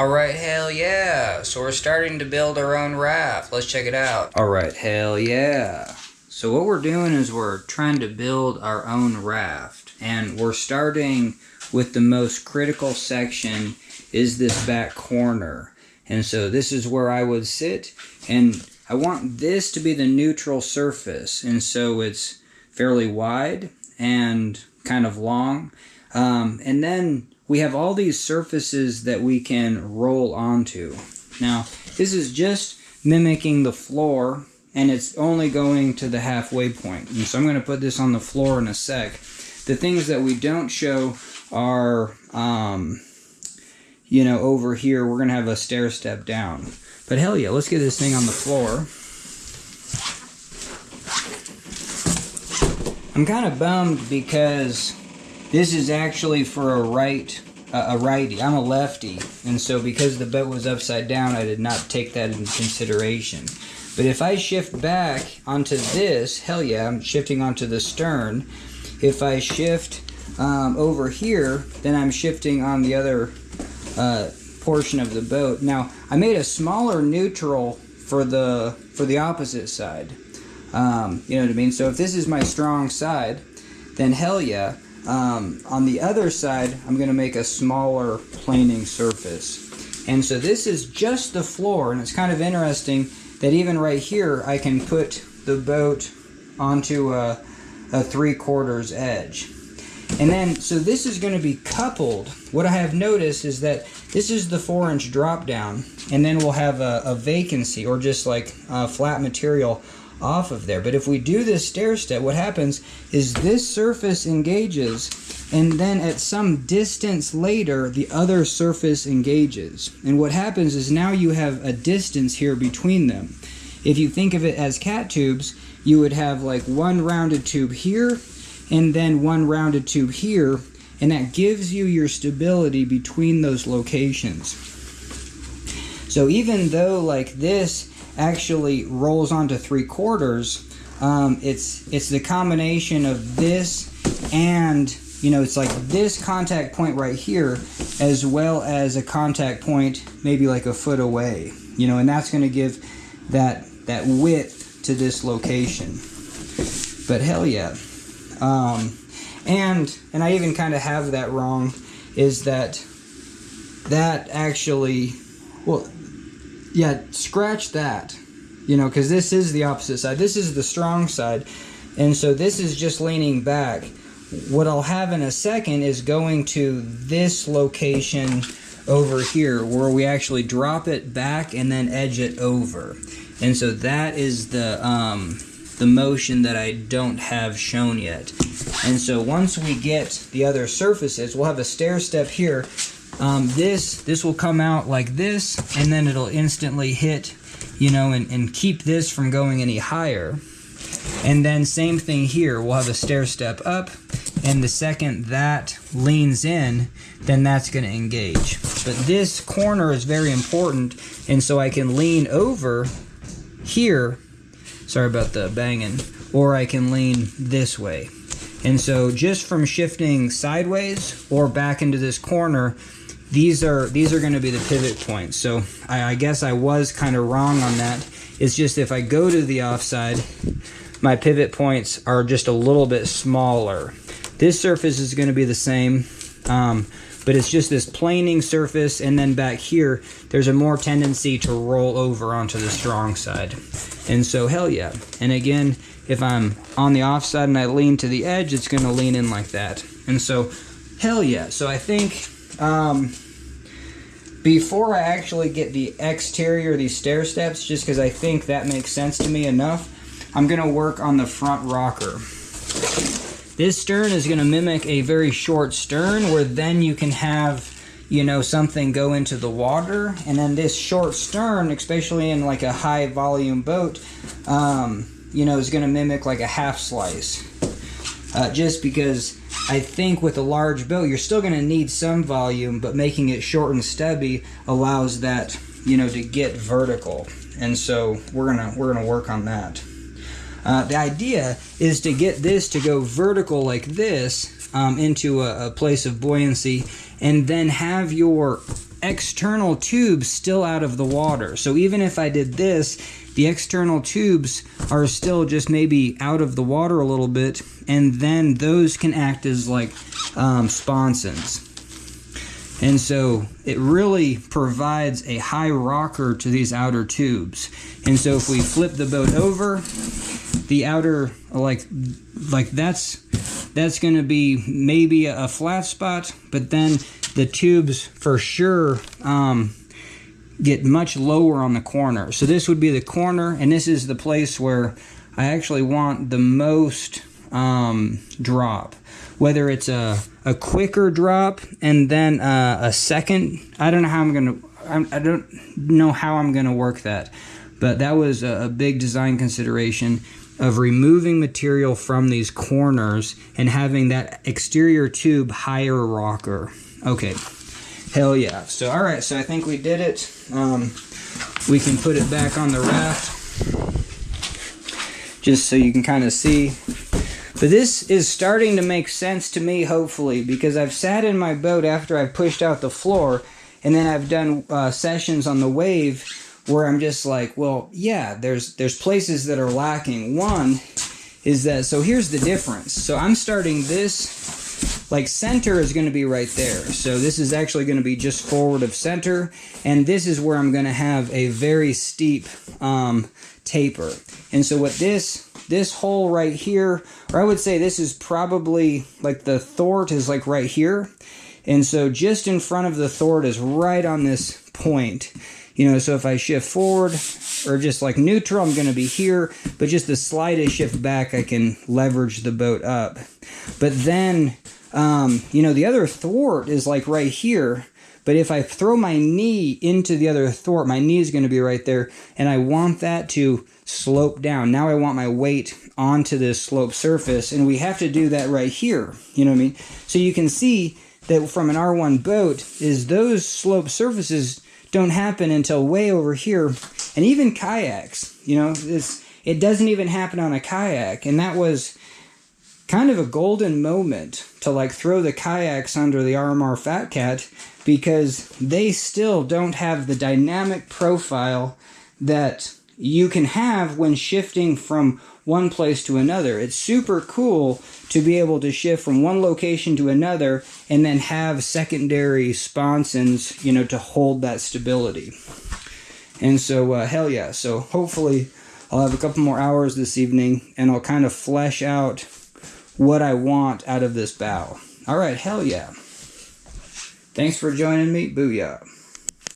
Alright, hell yeah. So we're starting to build our own raft. Let's check it out. Alright, hell yeah. So what we're doing is we're trying to build our own raft. And we're starting with the most critical section is this back corner. And so this is where I would sit. And I want this to be the neutral surface. And so it's fairly wide and kind of long. And then we have all these surfaces that we can roll onto. Now, this is just mimicking the floor, and it's only going to the halfway point. And so I'm going to put this on the floor in a sec. The things that we don't show are, you know, over here, we're going to have a stair step down. But hell yeah, let's get this thing on the floor. I'm kind of bummed because this is actually for a righty. I'm a lefty, and so because the boat was upside down, I did not take that into consideration. But if I shift back onto this, hell yeah, I'm shifting onto the stern. If I shift over here, then I'm shifting on the other portion of the boat. Now, I made a smaller neutral for the opposite side. You know what I mean? So if this is my strong side, then hell yeah. On the other side, I'm going to make a smaller planing surface. And so this is just the floor, and it's kind of interesting that even right here, I can put the boat onto a 3/4 edge. And then, so this is going to be coupled. What I have noticed is that this is the 4-inch drop down, and then we'll have a vacancy, or just like flat material off of there. But if we do this stair step, what happens is this surface engages, and then at some distance later, the other surface engages. And what happens is now you have a distance here between them. If you think of it as cat tubes, you would have like one rounded tube here, and then one rounded tube here, and that gives you your stability between those locations. So even though like this actually rolls onto 3/4, it's the combination of this and, you know, it's like this contact point right here, as well as a contact point maybe like a foot away, you know, and that's going to give that width to this location. But hell yeah. And I even kind of have that wrong, is that actually, well, yeah, scratch that, you know, because this is the opposite side. This is the strong side, and so this is just leaning back. What I'll have in a second is going to this location over here, where we actually drop it back and then edge it over. And so that is the motion that I don't have shown yet. And so once we get the other surfaces, we'll have a stair step here. This will come out like this, and then it'll instantly hit, you know, and keep this from going any higher. And then same thing here, we'll have a stair step up, and the second that leans in, then that's going to engage. But this corner is very important, and so I can lean over here, sorry about the banging, or I can lean this way. And so just from shifting sideways or back into this corner, these are going to be the pivot points. So I guess I was kind of wrong on that. It's just if I go to the offside, my pivot points are just a little bit smaller. This surface is going to be the same, but it's just this planing surface, and then back here, there's a more tendency to roll over onto the strong side. And so hell yeah. And again, if I'm on the offside and I lean to the edge, it's going to lean in like that. And so hell yeah. So I think before I actually get the exterior, these stair steps, just because I think that makes sense to me enough, I'm going to work on the front rocker. This stern is going to mimic a very short stern, where then you can have, you know, something go into the water. And then this short stern, especially in like a high volume boat, you know, is going to mimic like a half slice. Just because I think with a large boat, you're still going to need some volume, but making it short and stubby allows that, you know, to get vertical. And so we're gonna work on that. The idea is to get this to go vertical like this into a place of buoyancy, and then have your external tubes still out of the water. So even if I did this, the external tubes are still just maybe out of the water a little bit, and then those can act as like sponsons. And so it really provides a high rocker to these outer tubes. And so if we flip the boat over, the outer, like that's going to be maybe a flat spot, but then the tubes for sure get much lower on the corner. So this would be the corner, and this is the place where I actually want the most drop. Whether it's a quicker drop and then a second, I don't know how I don't know how I'm gonna work that, but that was a big design consideration of removing material from these corners and having that exterior tube higher rocker. Okay, hell yeah. So all right, so I think we did it. We can put it back on the raft just so you can kind of see. But this is starting to make sense to me, hopefully, because I've sat in my boat after I've pushed out the floor, and then I've done sessions on the wave where I'm just like, well, yeah, there's places that are lacking. One is that, so here's the difference. So I'm starting this, like center is going to be right there. So this is actually going to be just forward of center, and this is where I'm going to have a very steep taper. And so what this hole right here, or I would say this is probably like the thwart is like right here. And so just in front of the thwart is right on this point. You know, so if I shift forward or just like neutral, I'm going to be here, but just the slightest shift back, I can leverage the boat up. But then, you know, the other thwart is like right here. But if I throw my knee into the other thwart, my knee is going to be right there, and I want that to slope down. Now I want my weight onto this slope surface, and we have to do that right here. You know what I mean? So you can see that from an R1 boat is those slope surfaces don't happen until way over here. And even kayaks, you know, it doesn't even happen on a kayak. And that was kind of a golden moment to like throw the kayaks under the RMR Fat Cat, because they still don't have the dynamic profile that you can have when shifting from one place to another. It's super cool to be able to shift from one location to another and then have secondary sponsons, you know, to hold that stability. And so, hell yeah. So hopefully I'll have a couple more hours this evening and I'll kind of flesh out what I want out of this bow. All right, hell yeah. Thanks for joining me. Booyah.